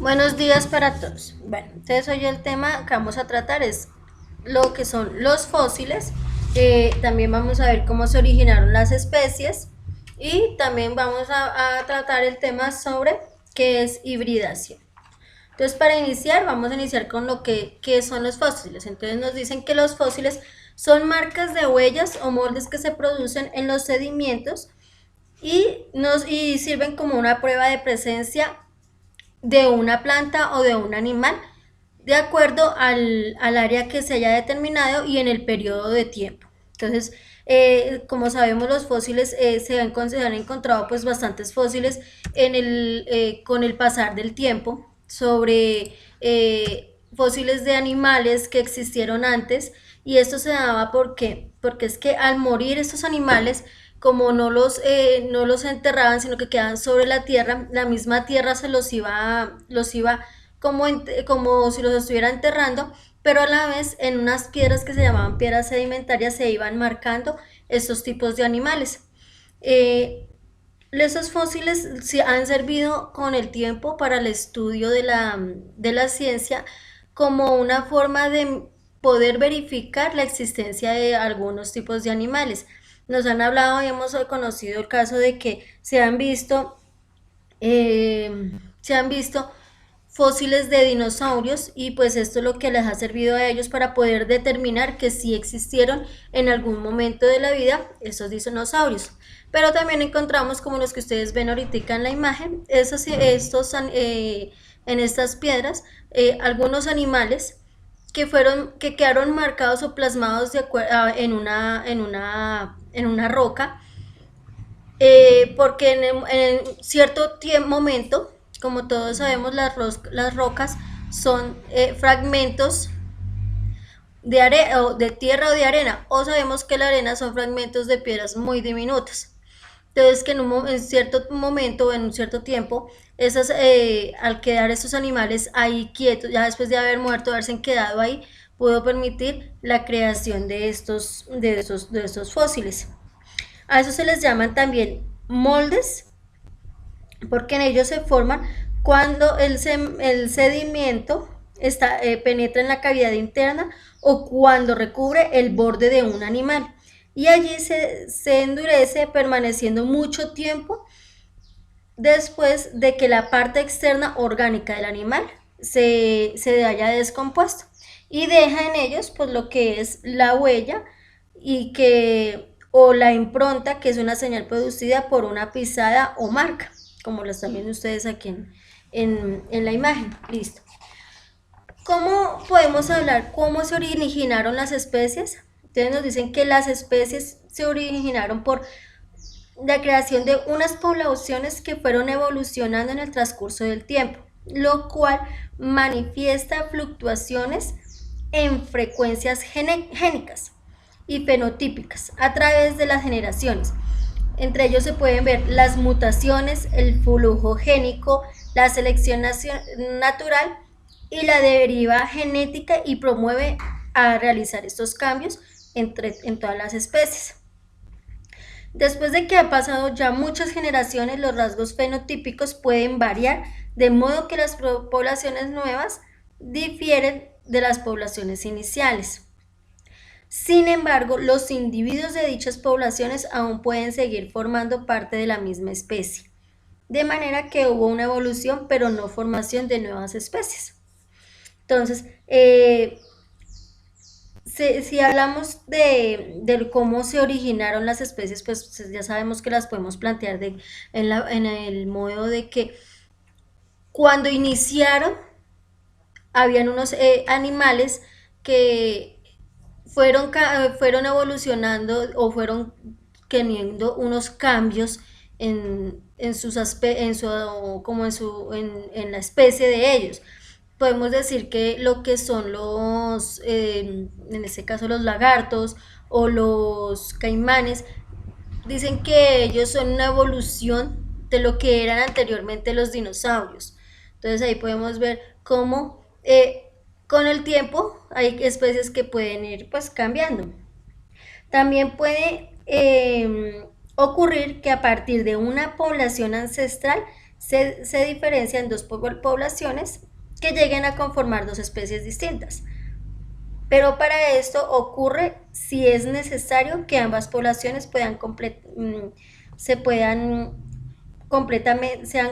Buenos días para todos. Bueno, entonces hoy el tema que vamos a tratar es lo que son los fósiles. También vamos a ver cómo se originaron las especies y también vamos a tratar el tema sobre qué es hibridación. Entonces, para iniciar, vamos a iniciar con lo que son los fósiles. Entonces nos dicen que los fósiles son marcas de huellas o moldes que se producen en los sedimentos y sirven como una prueba de presencia de una planta o de un animal de acuerdo al área que se haya determinado y en el periodo de tiempo. Entonces, como sabemos, los fósiles se han encontrado pues bastantes fósiles con el pasar del tiempo sobre fósiles de animales que existieron antes, y esto se daba porque es que al morir estos animales, como no los enterraban, sino que quedaban sobre la tierra, la misma tierra los iba como si los estuviera enterrando, pero a la vez en unas piedras que se llamaban piedras sedimentarias se iban marcando estos tipos de animales. Esos fósiles se han servido con el tiempo para el estudio de la ciencia como una forma de poder verificar la existencia de algunos tipos de animales. Nos han hablado y hemos conocido el caso de que se han visto fósiles de dinosaurios, y pues esto es lo que les ha servido a ellos para poder determinar que sí existieron en algún momento de la vida esos dinosaurios. Pero también encontramos, como los que ustedes ven ahorita en la imagen, en estas piedras, algunos animales que quedaron marcados o plasmados en una roca, porque en cierto momento, como todos sabemos, las rocas son fragmentos de tierra o de arena, o sabemos que la arena son fragmentos de piedras muy diminutas. Entonces, que en cierto momento, en un cierto tiempo, al quedar estos animales ahí quietos, ya después de haber muerto, haberse quedado ahí, pudo permitir la creación de estos fósiles. A eso se les llaman también moldes, porque en ellos se forman cuando el sedimento penetra en la cavidad interna o cuando recubre el borde de un animal. Y allí se endurece, permaneciendo mucho tiempo después de que la parte externa orgánica del animal se haya descompuesto, y deja en ellos pues lo que es la huella o la impronta, que es una señal producida por una pisada o marca, como lo están viendo ustedes aquí en la imagen. Listo. ¿Cómo podemos hablar cómo se originaron las especies? Entonces nos dicen que las especies se originaron por la creación de unas poblaciones que fueron evolucionando en el transcurso del tiempo, lo cual manifiesta fluctuaciones en frecuencias génicas y fenotípicas a través de las generaciones. Entre ellos se pueden ver las mutaciones, el flujo génico, la selección natural y la deriva genética, y promueve a realizar estos cambios en todas las especies. Después de que ha pasado ya muchas generaciones, los rasgos fenotípicos pueden variar, de modo que las poblaciones nuevas difieren de las poblaciones iniciales. Sin embargo, los individuos de dichas poblaciones aún pueden seguir formando parte de la misma especie, de manera que hubo una evolución, pero no formación de nuevas especies. Entonces, si hablamos de cómo se originaron las especies, pues ya sabemos que las podemos plantear en el modo de que cuando iniciaron, habían unos animales que fueron evolucionando o fueron teniendo unos cambios en la especie de ellos. Podemos decir que lo que son en este caso los lagartos o los caimanes, dicen que ellos son una evolución de lo que eran anteriormente los dinosaurios. Entonces ahí podemos ver cómo con el tiempo hay especies que pueden ir pues cambiando. También puede ocurrir que a partir de una población ancestral se diferencian dos poblaciones que lleguen a conformar dos especies distintas. Pero para esto ocurre si es necesario que ambas poblaciones sean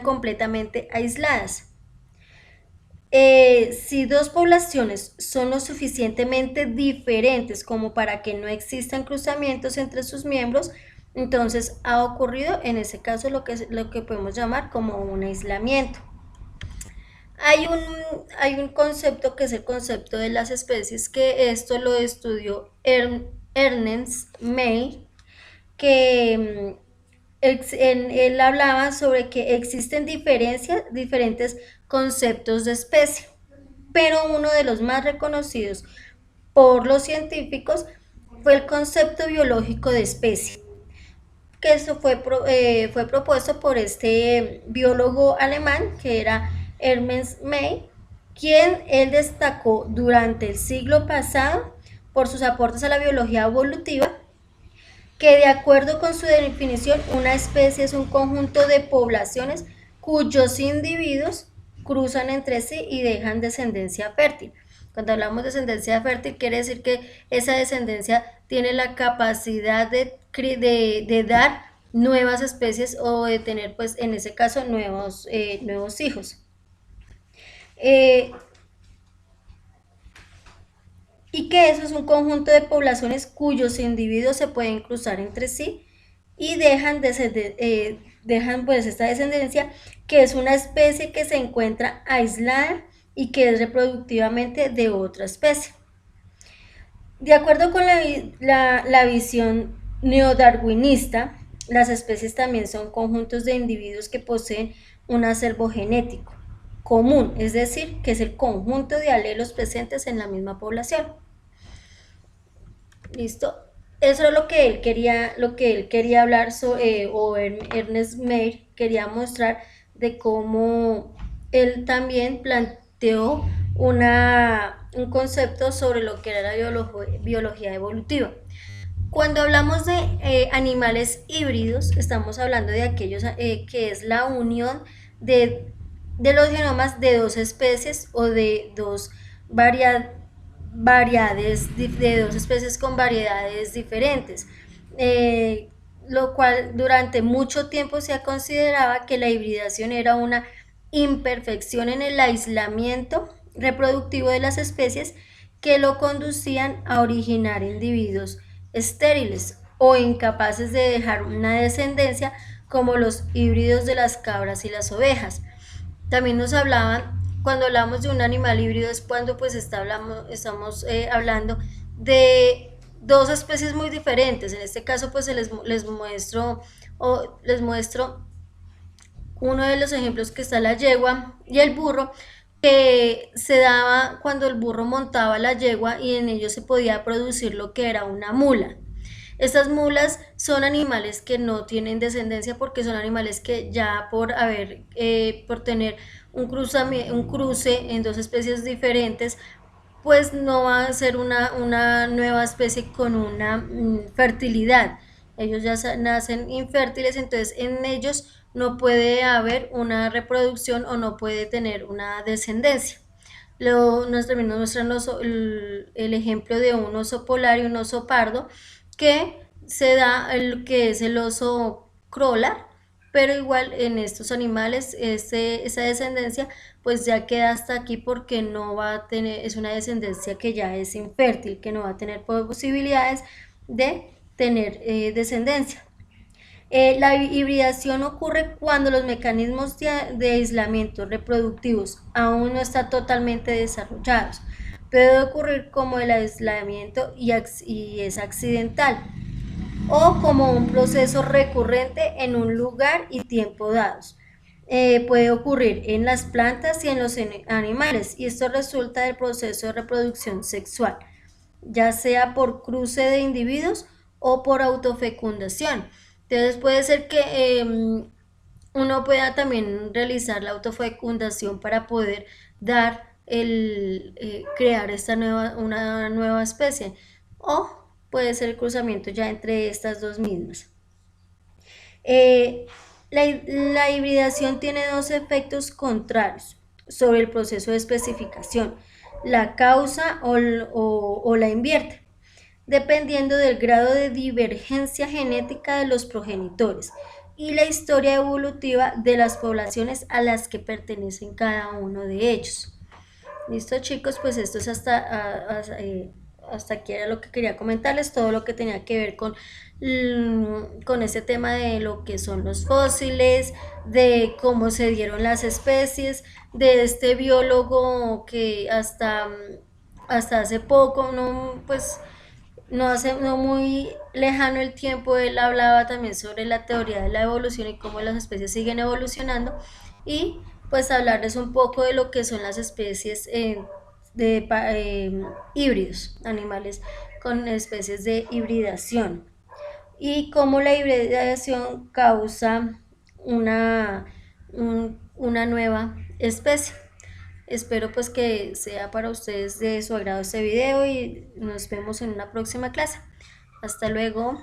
completamente aisladas. Si dos poblaciones son lo suficientemente diferentes como para que no existan cruzamientos entre sus miembros, entonces ha ocurrido en ese caso lo que podemos llamar como un aislamiento. Hay un concepto que es el concepto de las especies, que esto lo estudió Ernest Mayr, que él hablaba sobre que existen diferentes conceptos de especie, pero uno de los más reconocidos por los científicos fue el concepto biológico de especie, que eso fue propuesto por este biólogo alemán que era Ernst Mayr, quien él destacó durante el siglo pasado por sus aportes a la biología evolutiva, que de acuerdo con su definición, una especie es un conjunto de poblaciones cuyos individuos cruzan entre sí y dejan descendencia fértil. Cuando hablamos de descendencia fértil, quiere decir que esa descendencia tiene la capacidad de dar nuevas especies o de tener, pues, en ese caso, nuevos hijos. Y que eso es un conjunto de poblaciones cuyos individuos se pueden cruzar entre sí y dejan pues esta descendencia, que es una especie que se encuentra aislada y que es reproductivamente de otra especie. De acuerdo con la visión neodarwinista, las especies también son conjuntos de individuos que poseen un acervo genético común, es decir, que es el conjunto de alelos presentes en la misma población. ¿Listo? Eso es lo que él quería hablar o Ernest Mayr quería mostrar de cómo él también planteó un concepto sobre lo que era la biología evolutiva. Cuando hablamos de animales híbridos, estamos hablando de aquellos que es la unión de los genomas de dos especies o de dos de dos especies con variedades diferentes, lo cual durante mucho tiempo se consideraba que la hibridación era una imperfección en el aislamiento reproductivo de las especies que lo conducían a originar individuos estériles o incapaces de dejar una descendencia, como los híbridos de las cabras y las ovejas. También nos hablaban, cuando hablamos de un animal híbrido, es cuando pues estamos hablando de dos especies muy diferentes. En este caso pues les muestro uno de los ejemplos, que está la yegua y el burro, que se daba cuando el burro montaba la yegua y en ello se podía producir lo que era una mula. Estas mulas son animales que no tienen descendencia porque son animales que ya por tener un cruce en dos especies diferentes, pues no va a ser una nueva especie con una fertilidad. Ellos ya nacen infértiles, entonces en ellos no puede haber una reproducción o no puede tener una descendencia. Nos terminó mostrando el ejemplo de un oso polar y un oso pardo, que se da el que es el oso crawler, pero igual en estos animales esa descendencia pues ya queda hasta aquí, porque no va a tener, es una descendencia que ya es infértil, que no va a tener posibilidades de tener descendencia. La hibridación ocurre cuando los mecanismos de aislamiento reproductivos aún no están totalmente desarrollados. Puede ocurrir como el aislamiento y es accidental, o como un proceso recurrente en un lugar y tiempo dados. Puede ocurrir en las plantas y en los animales, y esto resulta del proceso de reproducción sexual, ya sea por cruce de individuos o por autofecundación. Entonces puede ser que uno pueda también realizar la autofecundación para poder crear una nueva especie, o puede ser el cruzamiento ya entre estas dos mismas. La hibridación tiene dos efectos contrarios sobre el proceso de especificación. La causa o la invierte, dependiendo del grado de divergencia genética de los progenitores y la historia evolutiva de las poblaciones a las que pertenecen cada uno de ellos. Listo, chicos, pues esto es hasta aquí era lo que quería comentarles, todo lo que tenía que ver con ese tema de lo que son los fósiles, de cómo se dieron las especies, de este biólogo que hasta hace poco, no, pues no muy lejano el tiempo, él hablaba también sobre la teoría de la evolución y cómo las especies siguen evolucionando y pues hablarles un poco de lo que son las especies híbridos, animales con especies de hibridación y cómo la hibridación causa una, una nueva especie. Espero pues que sea para ustedes de su agrado este video y nos vemos en una próxima clase. Hasta luego.